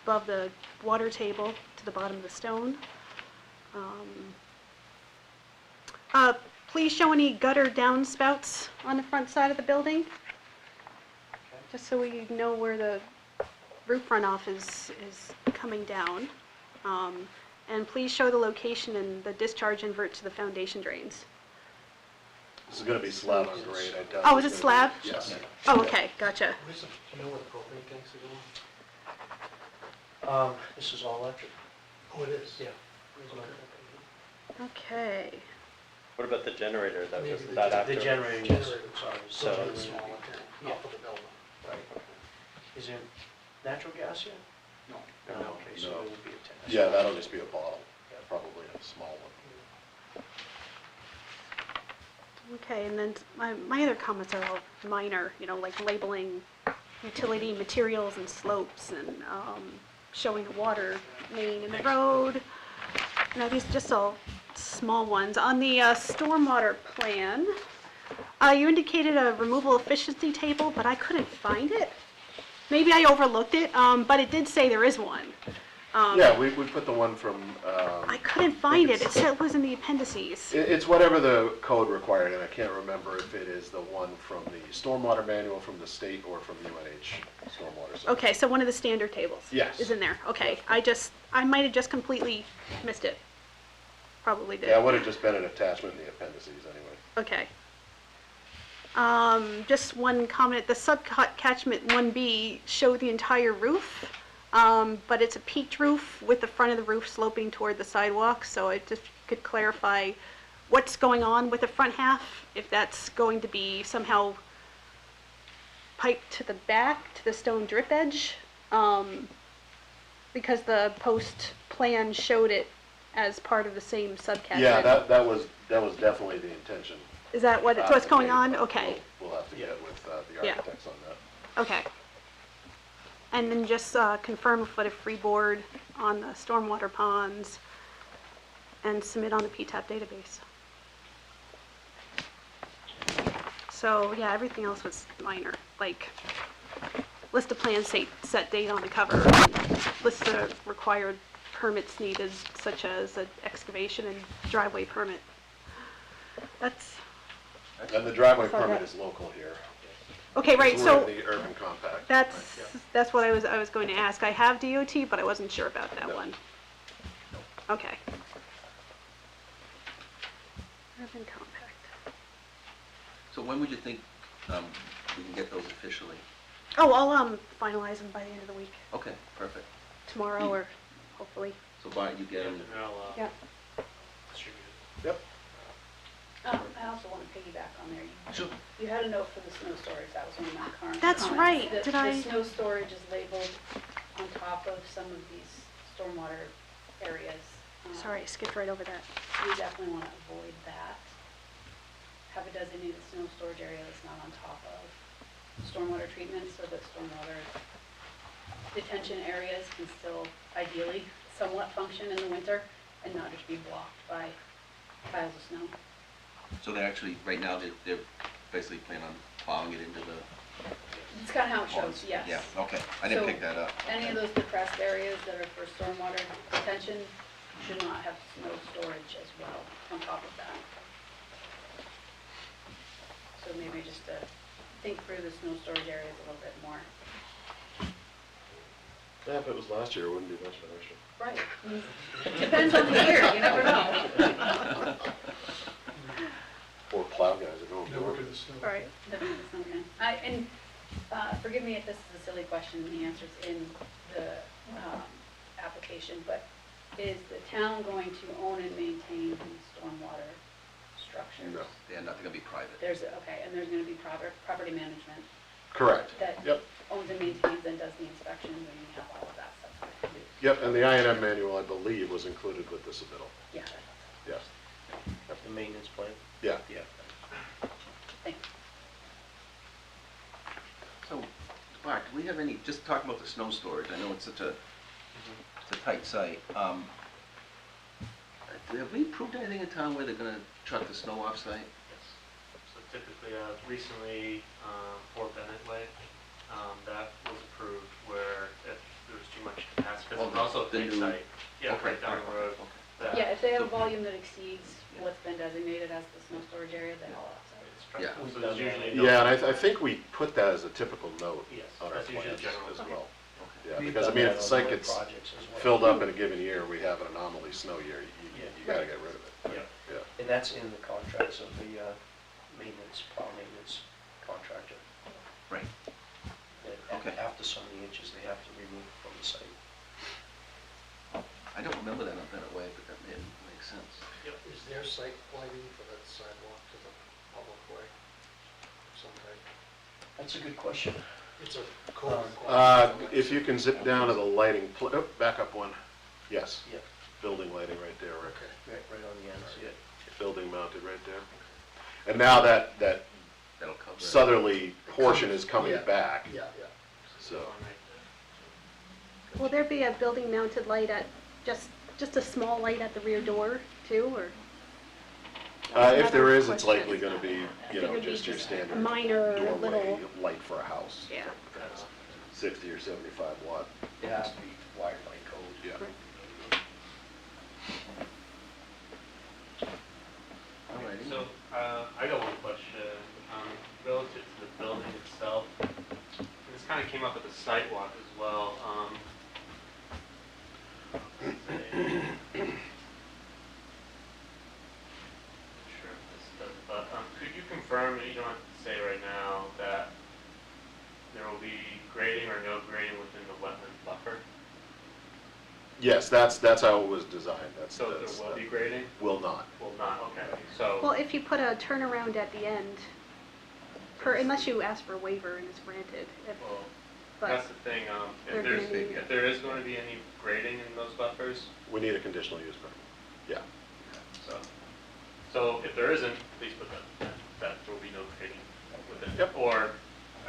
above the water table to the bottom of the stone. Please show any gutter downspouts on the front side of the building, just so we know where the roof runoff is coming down. And please show the location and the discharge invert to the foundation drains. This is gonna be slab on grade, I doubt. Oh, there's is it gonna slab? be- Yes. Oh, okay, gotcha. Do you know where the propane tanks are going? This is all electric. Oh, it is? Yeah. Okay. What about the generator that was Maybe that after? The generator, yes. Sorry. So So, it's smaller, yeah, top of the building. right. Is there natural gas yet? No. No, okay, so No. it would be a tank. Yeah, that'll just be a bottle, probably a small one. Okay, and then my other comments are all minor, you know, like labeling utility materials and slopes and showing the water main in the road. You know, these just all small ones. On the stormwater plan, you indicated a removal efficiency table, but I couldn't find it. Maybe I overlooked it, but it did say there is one. Yeah, we put the one from, I couldn't find it. It said it was in the appendices. it's whatever the code required, and I can't remember if it is the one from the stormwater manual from the state or from UNH stormwater. Center. Okay, so one of the standard tables. Yes. Is in there. Okay, I might have just completely missed it. Probably did. Yeah, it would have just been an attachment in the appendices anyway. Okay. Just one comment, the subcatchment 1B showed the entire roof, but it's a peaked roof with the front of the roof sloping toward the sidewalk, so I just could clarify what's going on with the front half, if that's going to be somehow piped to the back, to the stone drip edge, because the post plan showed it as part of the same subcatchment. Yeah, that was definitely the intention. Is that what's going on? Okay. We'll have to get with the Yeah. architects on that. Okay. And then just confirm a foot of freeboard on the stormwater ponds and submit on the PTAP database. So, yeah, everything else was minor, like list of plans, set date on the cover, list of required permits needed, such as an excavation and driveway permit. That's, And the driveway That's all permit right. is local here. okay, right, We're so. in the urban compact. That's what I was going to ask. I have DOT, but I wasn't sure about that No. one. Okay. Urban compact. So when would you think we can get those officially? Oh, I'll finalize them by the end of the week, Okay, perfect. tomorrow or hopefully. So Bart, you get them, Yeah. Yep. I also want to piggyback on there. Sure. You had a note for the snow storage, that was one of my current That's comments. right. The- Did I- The snow storage is labeled on top of some of these stormwater areas. Sorry, I skipped right over that. We definitely want to avoid that. Have a designated snow storage area that's not on top of stormwater treatment, so that stormwater detention areas can still ideally somewhat function in the winter and not just be blocked by piles of snow. so they're actually, right now, they're basically planning on plowing it into the It's kind of how it ponds? shows, yes. Yeah, okay, I didn't So, pick that up. Any of those depressed areas that are for stormwater detention should not have snow storage as well on top of that. So maybe just to think through the snow storage areas a little bit more. Yeah, if it was last year, it wouldn't be much of an issue. Right. Depends on the year, you never know. Or plow guys that don't Never do could it. have snow. Right. Definitely something. And forgive me if this is a silly question, and the answer's in the application, but is the town going to own and maintain these stormwater structures? No. They're not gonna be private. Okay, and there's gonna be property management Correct. that Yep. owns and maintains and does the inspections, and you have all of that stuff. Yep, and the I&M manual, I believe, was included with this submittal. Yeah, Yes. The maintenance plan? Yeah. Yeah. thank you. So, Bart, do we have any, just talking about the snow storage, I know it's such a, it's a tight site. Have we approved anything in town where they're gonna truck the snow off-site? typically, recently, for Bennett Way, that was approved where if there was too much capacity, because it was also a The big new- site. Yeah, okay, right down the road. okay. that Yeah, if they have a So- volume that exceeds what's been designated as the snow storage area, then I'll offset. it's Yeah. trucked. We've So there's done that. usually no. Yeah, and I think we put that as a typical note Yes, on our that's usually plans general. as Okay. well. Yeah, We've because I done mean, that if the on site other gets projects as well. filled up in a given year, we have an anomaly snow year, Yeah. you gotta get rid of it. Yeah. Yeah. And that's in the contracts of the maintenance, plow maintenance contractor. Right. That Okay. after so many inches, they have to remove from the site. I don't remember that on Bennett Way, but that makes sense. Is there site lighting for that sidewalk to the public way? Sometime. That's a good question. It's a code requirement. If you can zip down to the lighting, back up one, yes, Yeah, building lighting right there, Rick. Okay. right on the end, see it? Building mounted right there. And now that That'll cover it. southerly portion is coming Yeah. back, Yeah, yeah. so. Will there be a building mounted light at, just a small light at the rear door too, or? If there Another is, it's question. likely gonna be, I you figured know, it'd be just your just standard a minor doorway little, light for a house. yeah. That's 60 or 75 watt. It has to be wired by code. Yeah. Alrighty. So, I got one question, relative to the building itself. And this kind of came up at the sidewalk as well, let's see. Sure if this does, but, could you confirm, and you don't have to say right now, that there will be grading or no grading within the wetland buffer? Yes, that's how it was designed, So there will be grading? Will not. Will not, okay, so. Well, if you put a turnaround at the end, unless you ask for a waiver and it's granted, Well, but that's the thing, they're if there's, gonna need- if there is going to be any grading in those buffers, We need a conditional use permit. Yeah. so if there isn't, please put that there will be no grading with it. Yep. Or,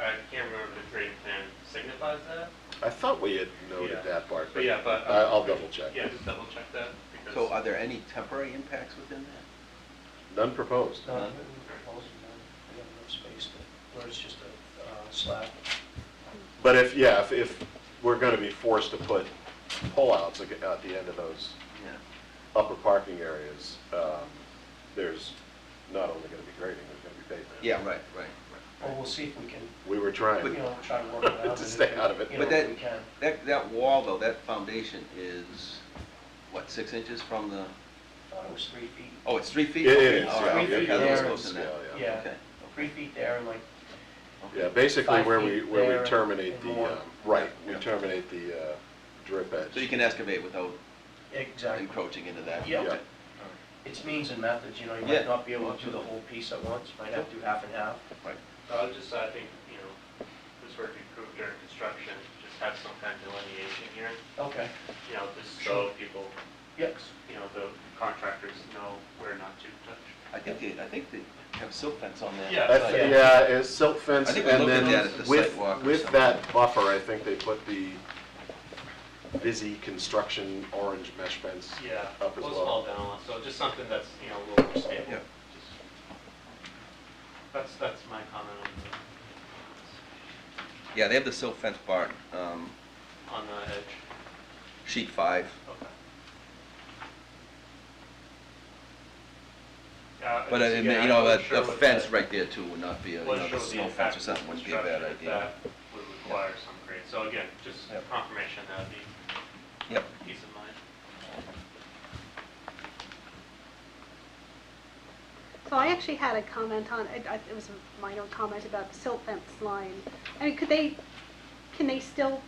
I can't remember if the grading plan signifies that, I thought we had noted Yeah. that part, but yeah, but. I'll double check. Yeah, just double check that, because. So are there any temporary impacts within that? None proposed. No, we have enough space to, where it's just a slab. But if we're gonna be forced to put pullouts at the end of those Yeah. upper parking areas, there's not only gonna be grading, there's gonna be pavement. Yeah, right. Well, we'll see if we can, We were trying. try to work it out. To stay out of it. You know, But if we can. That wall though, that foundation is, what, 6 inches from the, It was 3 feet. oh, it's 3 feet? It Okay, is, all right, yeah. okay, Feet I thought it was there. closer than that. Scale, Yeah, Okay. 3 feet there and like, Yeah, basically 5 where feet we there terminate and the, more. right, we Yeah. terminate the drip edge. So you can excavate without exactly. encroaching into that? Yeah. Okay. It's means and methods, you know, you Yeah. might not be able to do the whole piece at once, might have to do half and half. Right. So I think, this were to be approved during construction, just have some kind of delineation here, Okay. just so people, Yes. the contractors know where not to touch. I think they have silt fence on there. Yeah. Yeah, it's silt fence, I think we and looked at then that at the with, site walk or with something. that buffer, I think they put the busy construction orange mesh fence Yeah, up as well, well. small down, so just something that's, a little more stable. Yeah. Just- That's my comment Yeah, they have the silt fence part, on the edge. sheet 5. Okay. But just again, I wasn't sure a what fence that- right there too would not be, wasn't the sure what the snow impact fence or of something wouldn't be a bad construction, if idea. That would require some grade, so again, just Yep. confirmation, that'd be Yep. peace of mind. So I actually had a comment on, it was a minor comment about the silt fence line. I mean, can they still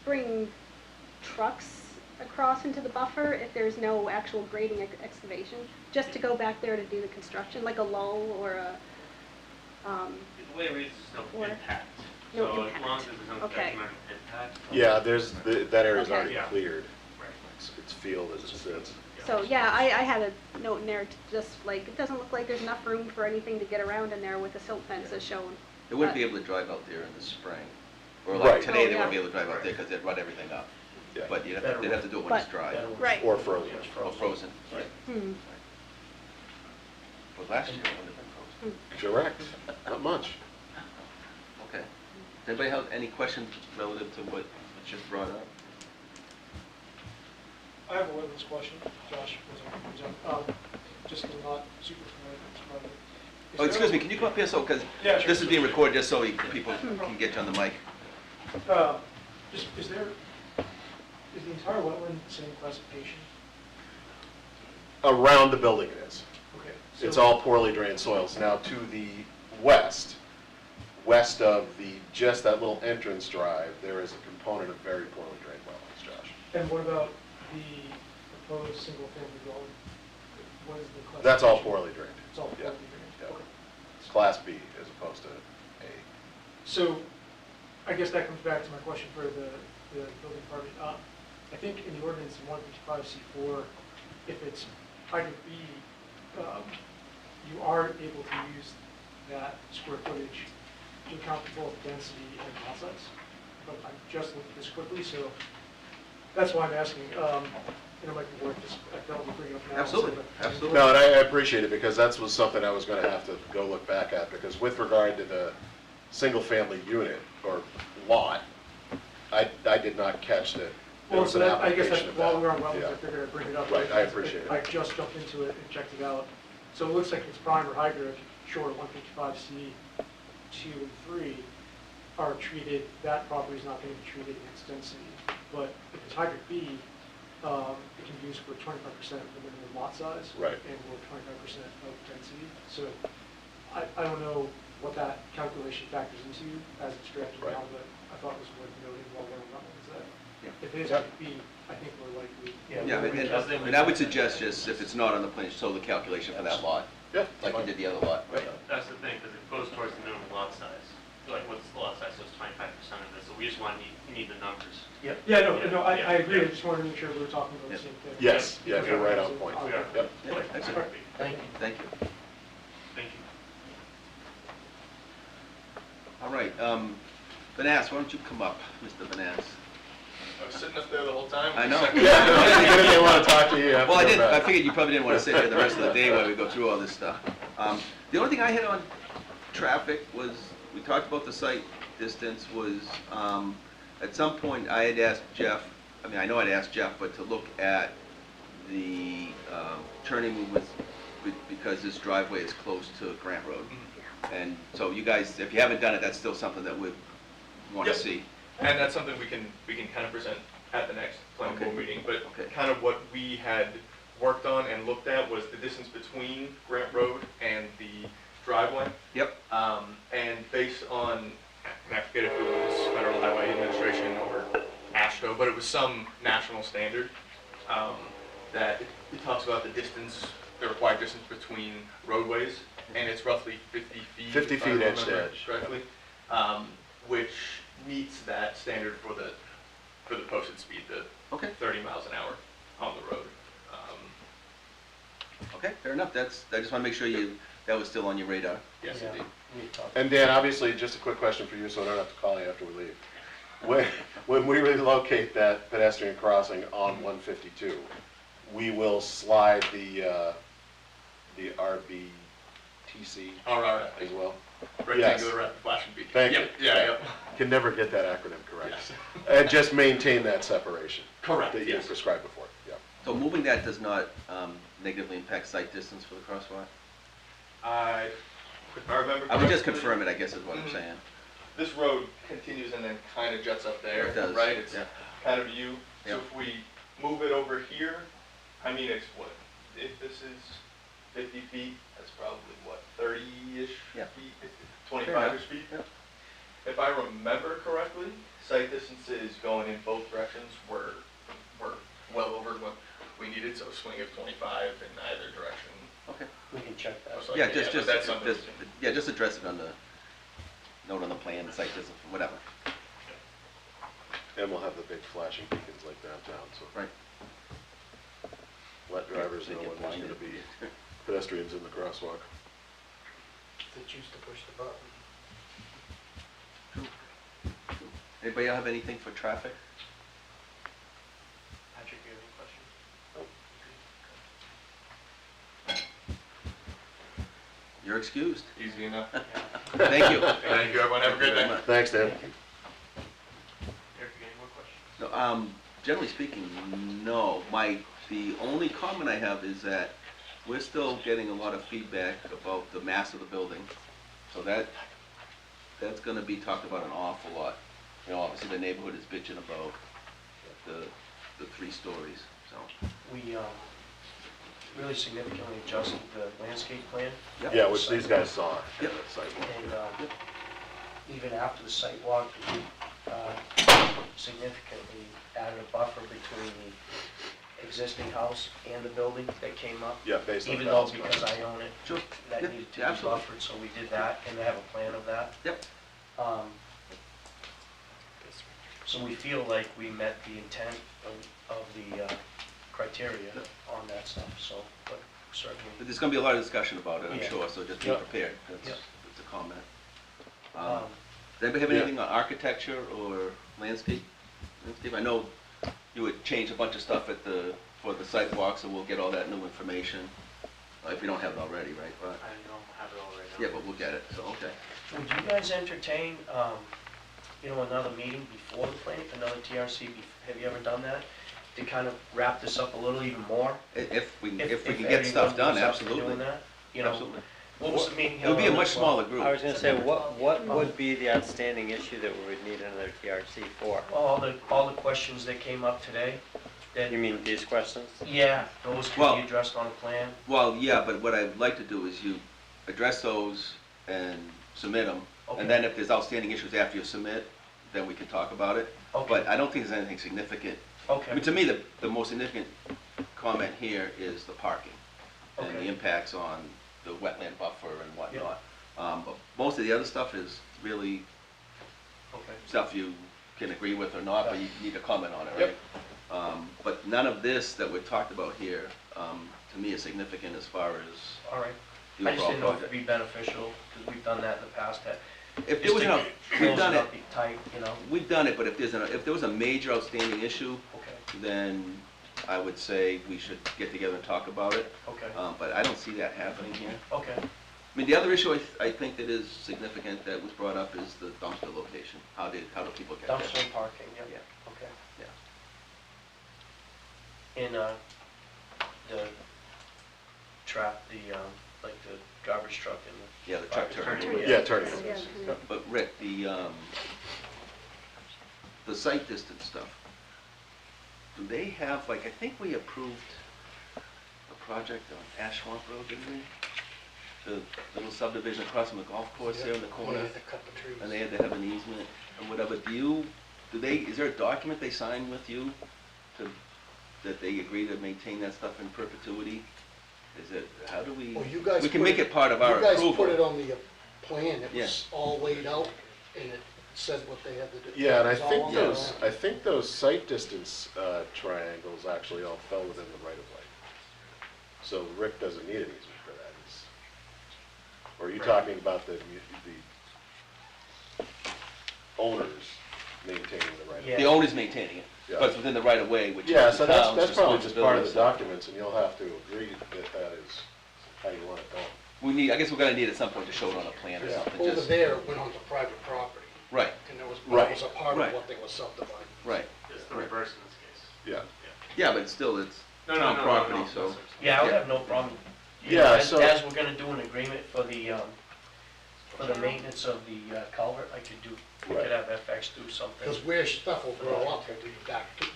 bring trucks across into the buffer if there's no actual grading excavation? Just to go back there to do the construction, like a lull or a, The way it reads is no Or- impact, no so as long impact. as there's no Okay. detrimental impact. Yeah, that area's Okay. already Yeah. cleared. Right. It's field as it sits. so yeah, I had a note in there to just like, it doesn't look like there's enough room for anything to get around in there with the silt fence as shown. They wouldn't be But- able to drive out there in the spring. Or Right. like today, Oh, they wouldn't be yeah. able to drive out there because they'd rut everything up. Yeah. But they'd have to do it when it's But- dry. Better when Right. Or frozen. it's Or frozen. Right. Hmm. But last year, it wouldn't have been frozen. Correct, not much. Okay. Does anybody have any questions relative to what just brought up? I have a witness question, Josh, just not super familiar with this project. Oh, excuse me, can you come up here so, because Yeah, sure. this is being recorded, just so people can get you on the mic. Is the entire wetland the same classification? Around the building it is. Okay. It's so- all poorly drained soils. Now, to the west of just that little entrance drive, there is a component of very poorly drained wetlands, Josh. And what about the proposed single-family dwelling? What is the classification? That's all poorly drained. It's all Yeah. poorly drained? Yeah. Okay. It's Class B as opposed to A. So, I guess that comes back to my question for the building department. I think in the ordinance in 155C4, if it's hydrant B, you are able to use that square footage to account for both density and lot size. But I just looked at this quickly, so that's why I'm asking. It might be worth just, I felt we bring it up now. Absolutely, but- absolutely. No, and I appreciate it, because that was something I was gonna have to go look back at, because with regard to the single-family unit or lot, I did not catch that there Well, was so an that, I guess application that of while that. we were on wetlands, Yeah. I figured I'd bring it up. Right, I appreciate it. I just jumped into it and checked it out. So it looks like it's prime or hybrid, sure, 155C 2 and 3 are treated, that property is not going to be treated against density. But if it's hybrid B, it can be used for 25% of the minimum lot size. Right. And or 25% of density. So I don't know what that calculation factors into as it's drafted Right. now, but I thought it was worth noting while we're on wetlands that Yeah. if it is hybrid B, I think we're likely. Yeah, and I would suggest just, if it's not on the plan, show the calculation for that lot, Yeah, like you did the other lot. Right, that's the thing, because it goes towards the minimum lot size. Like, what's the lot size, so it's 25% of it, so we just need the numbers. Yeah, Yeah, no, I yeah, agree, I yeah. just wanted to make sure we were talking about the Yeah. same thing. Yes, yeah, you're right on point. We are. Yep. Yeah, excellent. Thank you. Thank you. Thank you. All right, Vaness, why don't you come up, Mr. Vaness? I was sitting up there the whole time. I know. Even if they wanna talk to you, you have to Well, I go did, I back. figured you probably didn't want to sit here the rest of the day while we go through all this stuff. The only thing I hit on traffic was, we talked about the site distance, was, at some point I had asked Jeff, I know I'd asked Jeff, but to look at the turning movements because this driveway is close to Grant Road. And so you guys, if you haven't done it, that's still something that we want to Yep. see. And that's something we can kind of present at the next planning board Okay. meeting, but Okay. kind of what we had worked on and looked at was the distance between Grant Road and the driveway. Yep. And based on, and I forget if it was Federal Highway Administration or ASHTO, but it was some national standard, that it talks about the distance, the required distance between roadways, and it's roughly 50 feet. 50 if I feet edge to remember edge. correctly, which meets that standard for the posted speed, the Okay. 30 miles an hour on the road. Okay, fair enough. I just want to make sure that was still on your radar. Yes, Yeah. indeed. And Dan, obviously, just a quick question for you, so I don't have to call you after we leave. When we relocate that pedestrian crossing on 152, we will slide the RBTC All right. as well? Rectangular rapid flashing beacon. Thank Yep, you. Yeah, yep. Can never get that acronym correct. Yes. And just maintain that separation. Correct, That you yes. prescribed before, yeah. So moving that does not negatively impact site distance for the crosswalk? If I remember I would just correctly, confirm it, I guess is what I'm Mhm. saying. This road continues and then kind of juts up there, It does, right? It's yeah. kind of U. So Yeah. if we move it over here, I mean, it's what, if this is 50 feet, that's probably what, 30-ish Yeah. feet, 25-ish feet? Yeah. If I remember correctly, site distances going in both directions were well over what we needed, so swing of 25 in either direction. Okay. We can check that. most Yeah, likely, just, but that's something. just address it on the, note on the plan, the site distance, whatever. And we'll have the big flashing beacons like downtown, so Right. let drivers They know get when there's gonna blinded. be pedestrians in the crosswalk. They choose to push the button. Anybody have anything for traffic? Patrick, you have any questions? You're excused. Easy enough. Thank you. Thank you, everyone. Have a great day. Thanks, Dan. Eric, you got any more questions? No, generally speaking, no. The only comment I have is that we're still getting a lot of feedback about the mass of the building. So that's gonna be talked about an awful lot. You know, obviously the neighborhood is bitching about the 3 stories, so. We really significantly adjusted the landscape plan. Yep. Yeah, which these guys saw at Yep. the sidewalk. And even after the site walk, we significantly added a buffer between the existing house and the building that came up. Yeah, based on Even that. though, because I own it, Sure. that Yep, needed to be absolutely. buffered, so we did that, and I have a plan of that. Yep. So we feel like we met the intent of the criteria on that stuff, so, but certainly. But there's gonna be a lot of discussion about it, I'm Yeah. sure, so just be Yep. prepared. That's Yep. a comment. Um, Does anybody have Yeah. anything on architecture or landscape? I know you would change a bunch of stuff for the site walk, so we'll get all that new information. If you don't have it already, right? But, I don't have it all right now. yeah, but we'll get it, so, okay. Would you guys entertain, another meeting before the plan, another TRC? Have you ever done that? To kind of wrap this up a little even more? If we can get everyone stuff done, was up for absolutely. doing that? You know, Absolutely. what was the meeting It held would be a on much this smaller one? group. I was gonna say, what would be the outstanding issue that we would need another TRC for? All the questions that came up today, that, You mean these questions? yeah, those Well- could be addressed on a plan? Well, yeah, but what I'd like to do is you address those and submit them, Okay. and then if there's outstanding issues after you submit, then we can talk about it. Okay. But I don't think there's anything significant. I mean, Okay, to me, the most significant comment here is the parking and the Okay. impacts on the wetland buffer and whatnot. But most of the other stuff is really okay. stuff you can agree with or not, but you need to comment on it, right? But none of this that we talked about here, to me, is significant as far as All right. the I just overall didn't know if project. it'd be beneficial, because we've done that in the past, that If there was just an, to we've close done it it, up tight, you know? we've done it, but if there was a major outstanding issue, Okay, then I would say we should get together and talk about it. okay, But I don't see that happening here. okay. I mean, the other issue I think that is significant that was brought up is the dumpster location. How do people get there? Dumpster and parking, yeah, Yeah. okay. Yeah. And, the like the garbage truck and the. Yeah, the truck terminal. Yeah, turning. Yeah. But Rick, the site distance stuff, do they have, like, I think we approved a project on Ash Swamp Road, didn't we? The little subdivision across from the golf course there in the corner, To cut the trees. and they had to have an easement and whatever. Is there a document they sign with you that they agree to maintain that stuff in perpetuity? How do we, Well, you guys we can put make it part of our You guys approval. put it on the plan, it Yeah. was all laid out, and it said what they had to do. Yeah, and It was all on the I think those site distance triangles actually all fell within the right of way. So Rick doesn't need an easement for that. Or are you talking about the owners maintaining the right of way? Yeah. The owner's maintaining it, Yeah. but it's within the right of way, which is Yeah, the so town's that's probably just part of the responsibility. documents, and you'll have to agree that that is how you want it done. I guess we're gonna need at some point to show it on a plan or Yeah. something, Over just, there, it went onto private property, right, and that was Right. a part Right. of what they were subdividing. right. It's the reverse in this case. Yeah. Yeah, but still, it's No, town property, no, so. Yeah, I would Yeah. have no problem. Yeah, As so- we're gonna do an agreement for the maintenance of the culvert, I could Right. have FX do something. Because where stuff will grow up, it'll be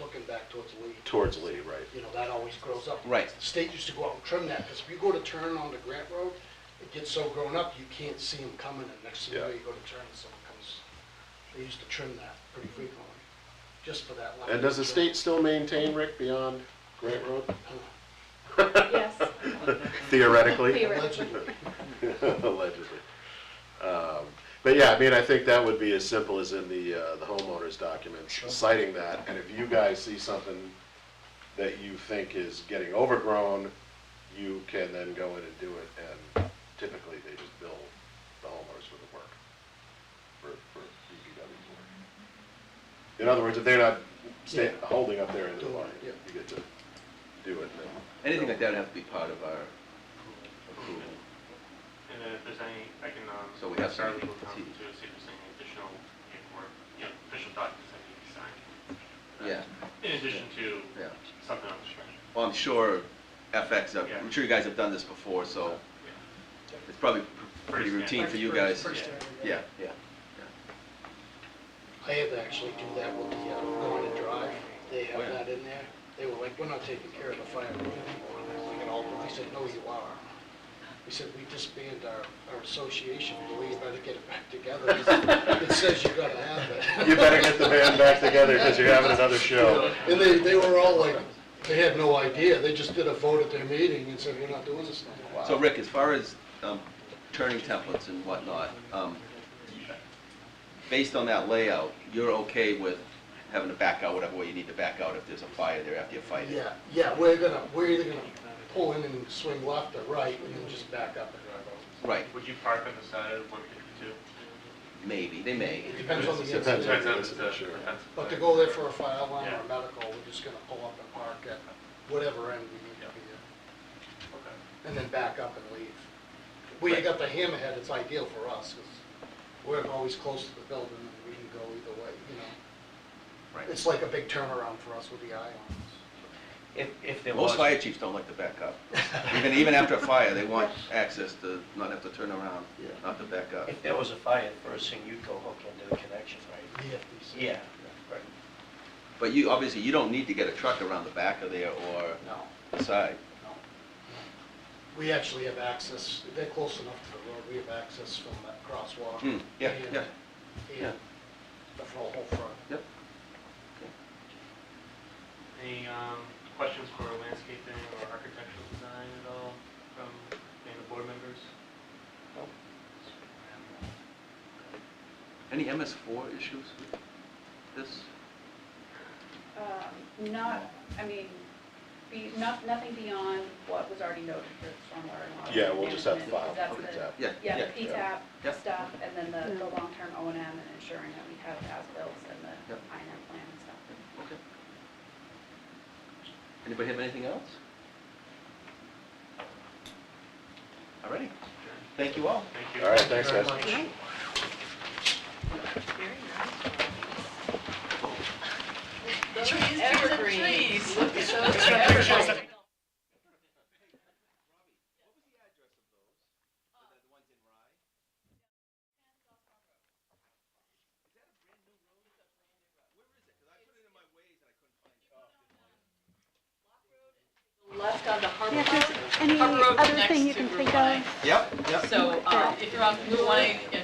looking back towards Lee. Towards Lee, right. You know, that always grows up. Right. The state used to go out and trim that, because if you go to turn on the Grant Road, it gets so grown up, you can't see them coming, and next thing you know, Yeah. you go to turn, and someone comes. They used to trim that pretty frequently, just for that line. And does the state still maintain, Rick, beyond Grant Road? Yes. Theoretically? Theoretically. Allegedly. But yeah, I mean, I think that would be as simple as in the homeowner's documents, Sure. citing that, and if you guys see something that you think is getting overgrown, you can then go in and do it, and typically they just bill the homeowners for the work, for DPW's work. In other words, if they're not holding up their end of the line, Yeah. you get to do it then. Anything like that would have to be part of our approval. And then if there's any, I can, So we have ask our some- legal counsel to see if there's any additional paperwork, official documents that need to be signed. Yeah, In addition to yeah. something on the structure. Well, I'm sure FX, Yeah. I'm sure you guys have done this before, so Yeah. it's probably pretty Pretty routine for you Pretty guys. standard, Yeah, yeah. I had to actually do that with the, going to drive, they have Oh, yeah. that in there. They were like, we're not taking care of the fire room anymore. And I was like, "Oh," I said, no, you are. He said, we disbanded our association, well, you better get it back together. It says you gotta have it. You better get the band back together because you're having another show. And they were all like, they had no idea, they just did a vote at their meeting and said, we're not doing this anymore. So Rick, as far as turning templates and whatnot, based on that layout, you're okay with having to back out whatever way you need to back out if there's a fire there after you fight it? Yeah, we're either gonna pull in and swing left or right, and then just back up and drive over. Right, Would you park on the side of 152? maybe, they may. It depends on the Depends incident. on the incident, sure. But to go there for a fire alarm or a medical, we're just gonna pull up and park at whatever end we need to be at, Okay. and then back up and leave. Where you got the hammerhead, it's ideal for us, because we're always close to the building, and we can go either way, you know? Right. It's like a big turnaround for us with the ions. If there Most fire chiefs don't like to back up. Even after a fire, they want access to not have to turn around, Yeah. not to back up. If there was a fire, first thing you'd go hook into the connection, right? Yeah. Right. But you, obviously, you don't need to get a truck around the back of there or No, the side. no. We actually have access, they're close enough to the road, we have access from that crosswalk. Yeah, and- yeah. Yeah. And the whole front. Yep. Any questions for landscaping or architectural design at all from any of the board members? Any MS4 issues with this? Not, I mean, nothing beyond what was already noted for stormwater and water. Yeah, we'll just have to management, file because for that's that. Yeah, the, the yeah. PTAP Yep. stuff, and then the long-term O&M and ensuring that we have as-bills and the Yep. I&M plan and stuff. Okay. Anybody have anything else? Alrighty. Thank you all. Thank you. All right, thanks, guys. Right? Evergreens. Look at those evergreens. Left on the Harbor Yeah, if Road. there's any Harbor Road other next thing you to can think Route of. Yep, yep. So if you're on Route 1 and